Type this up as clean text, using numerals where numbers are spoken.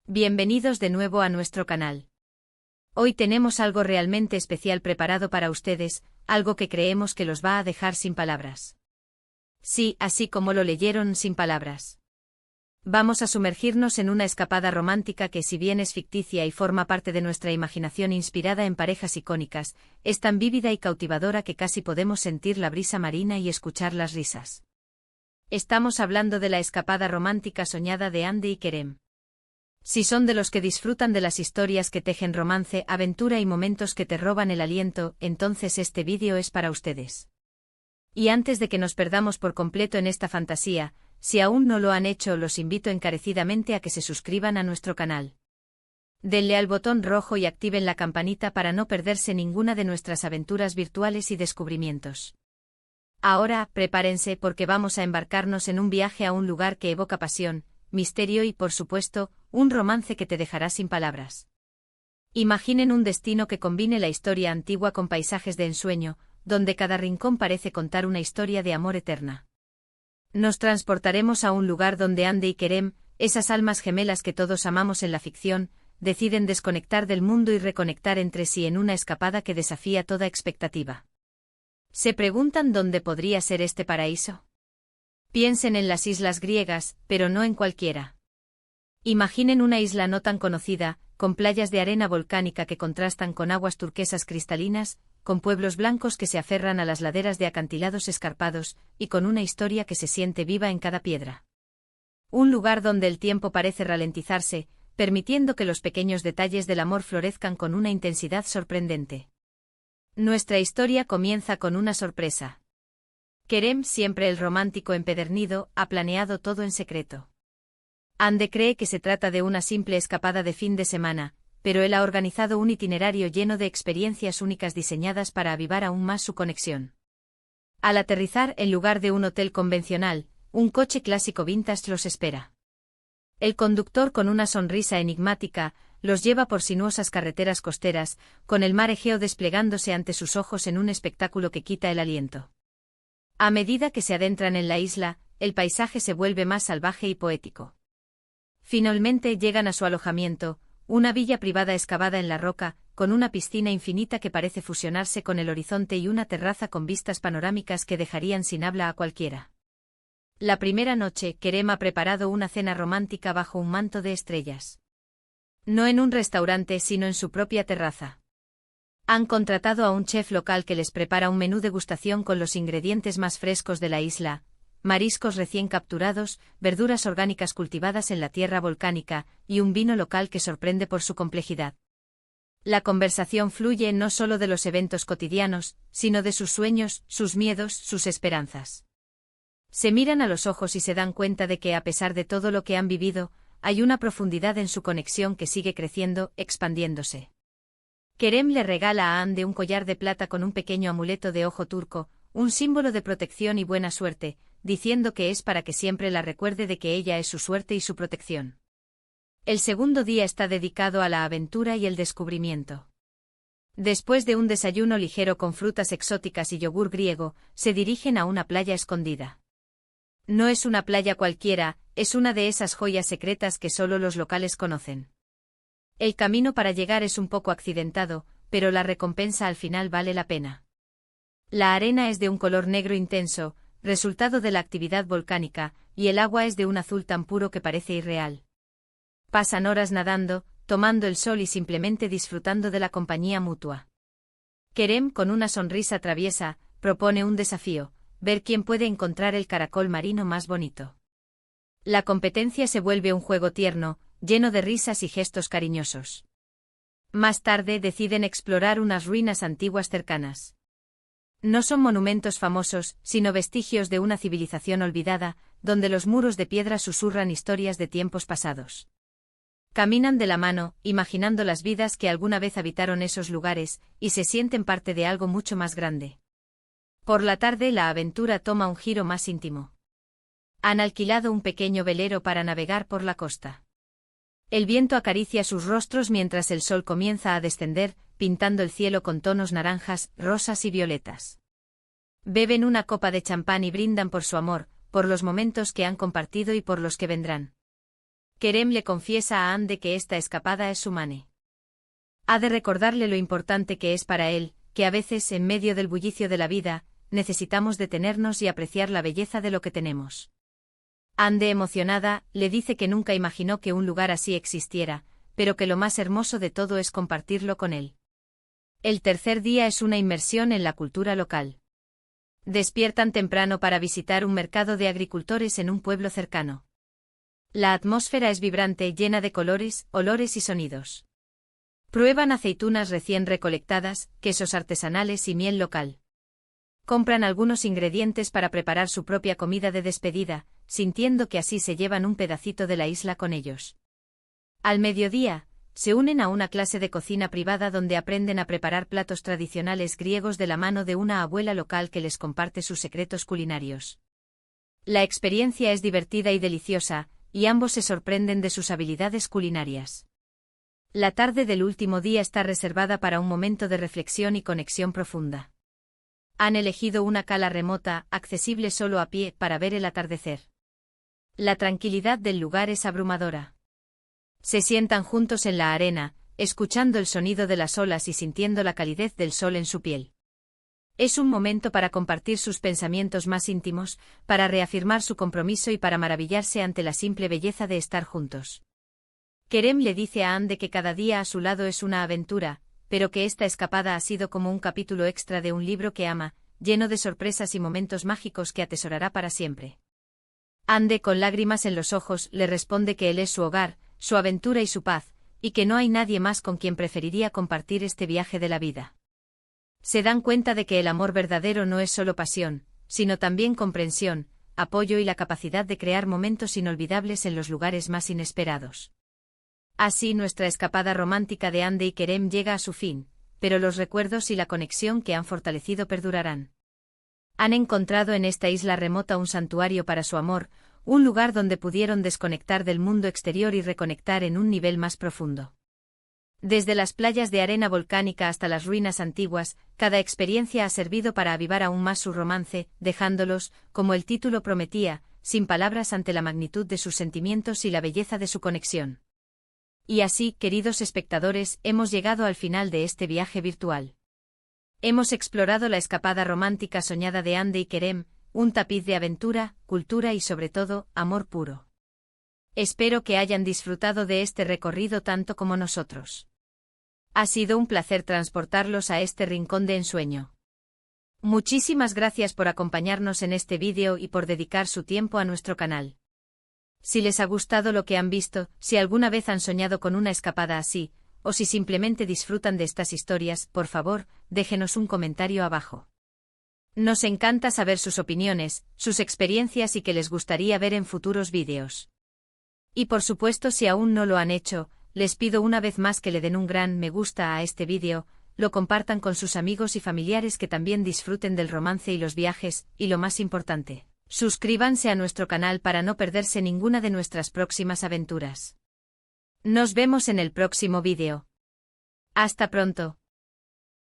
Bienvenidos de nuevo a nuestro canal. Hoy tenemos algo realmente especial preparado para ustedes, algo que creemos que los va a dejar sin palabras. Sí, así como lo leyeron, sin palabras. Vamos a sumergirnos en una escapada romántica que, si bien es ficticia y forma parte de nuestra imaginación inspirada en parejas icónicas, es tan vívida y cautivadora que casi podemos sentir la brisa marina y escuchar las risas. Estamos hablando de la escapada romántica soñada de Andy y Kerem. Si son de los que disfrutan de las historias que tejen romance, aventura y momentos que te roban el aliento, entonces este vídeo es para ustedes. Y antes de que nos perdamos por completo en esta fantasía, si aún no lo han hecho, los invito encarecidamente a que se suscriban a nuestro canal. Denle al botón rojo y activen la campanita para no perderse ninguna de nuestras aventuras virtuales y descubrimientos. Ahora, prepárense porque vamos a embarcarnos en un viaje a un lugar que evoca pasión, misterio y, por supuesto, un romance que te dejará sin palabras. Imaginen un destino que combine la historia antigua con paisajes de ensueño, donde cada rincón parece contar una historia de amor eterna. Nos transportaremos a un lugar donde Andy y Kerem, esas almas gemelas que todos amamos en la ficción, deciden desconectar del mundo y reconectar entre sí en una escapada que desafía toda expectativa. ¿Se preguntan dónde podría ser este paraíso? Piensen en las islas griegas, pero no en cualquiera. Imaginen una isla no tan conocida, con playas de arena volcánica que contrastan con aguas turquesas cristalinas, con pueblos blancos que se aferran a las laderas de acantilados escarpados, y con una historia que se siente viva en cada piedra. Un lugar donde el tiempo parece ralentizarse, permitiendo que los pequeños detalles del amor florezcan con una intensidad sorprendente. Nuestra historia comienza con una sorpresa. Kerem, siempre el romántico empedernido, ha planeado todo en secreto. Andy cree que se trata de una simple escapada de fin de semana, pero él ha organizado un itinerario lleno de experiencias únicas diseñadas para avivar aún más su conexión. Al aterrizar, en lugar de un hotel convencional, un coche clásico vintage los espera. El conductor, con una sonrisa enigmática, los lleva por sinuosas carreteras costeras, con el mar Egeo desplegándose ante sus ojos en un espectáculo que quita el aliento. A medida que se adentran en la isla, el paisaje se vuelve más salvaje y poético. Finalmente llegan a su alojamiento, una villa privada excavada en la roca, con una piscina infinita que parece fusionarse con el horizonte y una terraza con vistas panorámicas que dejarían sin habla a cualquiera. La primera noche, Kerem ha preparado una cena romántica bajo un manto de estrellas. No en un restaurante, sino en su propia terraza. Han contratado a un chef local que les prepara un menú degustación con los ingredientes más frescos de la isla: mariscos recién capturados, verduras orgánicas cultivadas en la tierra volcánica, y un vino local que sorprende por su complejidad. La conversación fluye no solo de los eventos cotidianos, sino de sus sueños, sus miedos, sus esperanzas. Se miran a los ojos y se dan cuenta de que, a pesar de todo lo que han vivido, hay una profundidad en su conexión que sigue creciendo, expandiéndose. Kerem le regala a Andy un collar de plata con un pequeño amuleto de ojo turco, un símbolo de protección y buena suerte, diciendo que es para que siempre la recuerde de que ella es su suerte y su protección. El segundo día está dedicado a la aventura y el descubrimiento. Después de un desayuno ligero con frutas exóticas y yogur griego, se dirigen a una playa escondida. No es una playa cualquiera, es una de esas joyas secretas que solo los locales conocen. El camino para llegar es un poco accidentado, pero la recompensa al final vale la pena. La arena es de un color negro intenso, resultado de la actividad volcánica, y el agua es de un azul tan puro que parece irreal. Pasan horas nadando, tomando el sol y simplemente disfrutando de la compañía mutua. Kerem, con una sonrisa traviesa, propone un desafío: ver quién puede encontrar el caracol marino más bonito. La competencia se vuelve un juego tierno, lleno de risas y gestos cariñosos. Más tarde deciden explorar unas ruinas antiguas cercanas. No son monumentos famosos, sino vestigios de una civilización olvidada, donde los muros de piedra susurran historias de tiempos pasados. Caminan de la mano, imaginando las vidas que alguna vez habitaron esos lugares, y se sienten parte de algo mucho más grande. Por la tarde la aventura toma un giro más íntimo. Han alquilado un pequeño velero para navegar por la costa. El viento acaricia sus rostros mientras el sol comienza a descender, pintando el cielo con tonos naranjas, rosas y violetas. Beben una copa de champán y brindan por su amor, por los momentos que han compartido y por los que vendrán. Kerem le confiesa a Ande que esta escapada es su mane. Ha de recordarle lo importante que es para él, que a veces, en medio del bullicio de la vida, necesitamos detenernos y apreciar la belleza de lo que tenemos. Ande, emocionada, le dice que nunca imaginó que un lugar así existiera, pero que lo más hermoso de todo es compartirlo con él. El tercer día es una inmersión en la cultura local. Despiertan temprano para visitar un mercado de agricultores en un pueblo cercano. La atmósfera es vibrante, llena de colores, olores y sonidos. Prueban aceitunas recién recolectadas, quesos artesanales y miel local. Compran algunos ingredientes para preparar su propia comida de despedida, sintiendo que así se llevan un pedacito de la isla con ellos. Al mediodía, se unen a una clase de cocina privada donde aprenden a preparar platos tradicionales griegos de la mano de una abuela local que les comparte sus secretos culinarios. La experiencia es divertida y deliciosa, y ambos se sorprenden de sus habilidades culinarias. La tarde del último día está reservada para un momento de reflexión y conexión profunda. Han elegido una cala remota, accesible solo a pie, para ver el atardecer. La tranquilidad del lugar es abrumadora. Se sientan juntos en la arena, escuchando el sonido de las olas y sintiendo la calidez del sol en su piel. Es un momento para compartir sus pensamientos más íntimos, para reafirmar su compromiso y para maravillarse ante la simple belleza de estar juntos. Kerem le dice a Ande que cada día a su lado es una aventura, pero que esta escapada ha sido como un capítulo extra de un libro que ama, lleno de sorpresas y momentos mágicos que atesorará para siempre. Ande, con lágrimas en los ojos, le responde que él es su hogar, su aventura y su paz, y que no hay nadie más con quien preferiría compartir este viaje de la vida. Se dan cuenta de que el amor verdadero no es solo pasión, sino también comprensión, apoyo y la capacidad de crear momentos inolvidables en los lugares más inesperados. Así nuestra escapada romántica de Ande y Kerem llega a su fin, pero los recuerdos y la conexión que han fortalecido perdurarán. Han encontrado en esta isla remota un santuario para su amor, un lugar donde pudieron desconectar del mundo exterior y reconectar en un nivel más profundo. Desde las playas de arena volcánica hasta las ruinas antiguas, cada experiencia ha servido para avivar aún más su romance, dejándolos, como el título prometía, sin palabras ante la magnitud de sus sentimientos y la belleza de su conexión. Y así, queridos espectadores, hemos llegado al final de este viaje virtual. Hemos explorado la escapada romántica soñada de Ande y Kerem, un tapiz de aventura, cultura y sobre todo, amor puro. Espero que hayan disfrutado de este recorrido tanto como nosotros. Ha sido un placer transportarlos a este rincón de ensueño. Muchísimas gracias por acompañarnos en este vídeo y por dedicar su tiempo a nuestro canal. Si les ha gustado lo que han visto, si alguna vez han soñado con una escapada así, o si simplemente disfrutan de estas historias, por favor, déjenos un comentario abajo. Nos encanta saber sus opiniones, sus experiencias y qué les gustaría ver en futuros vídeos. Y por supuesto, si aún no lo han hecho, les pido una vez más que le den un gran me gusta a este vídeo, lo compartan con sus amigos y familiares que también disfruten del romance y los viajes, y lo más importante, suscríbanse a nuestro canal para no perderse ninguna de nuestras próximas aventuras. Nos vemos en el próximo vídeo. Hasta pronto.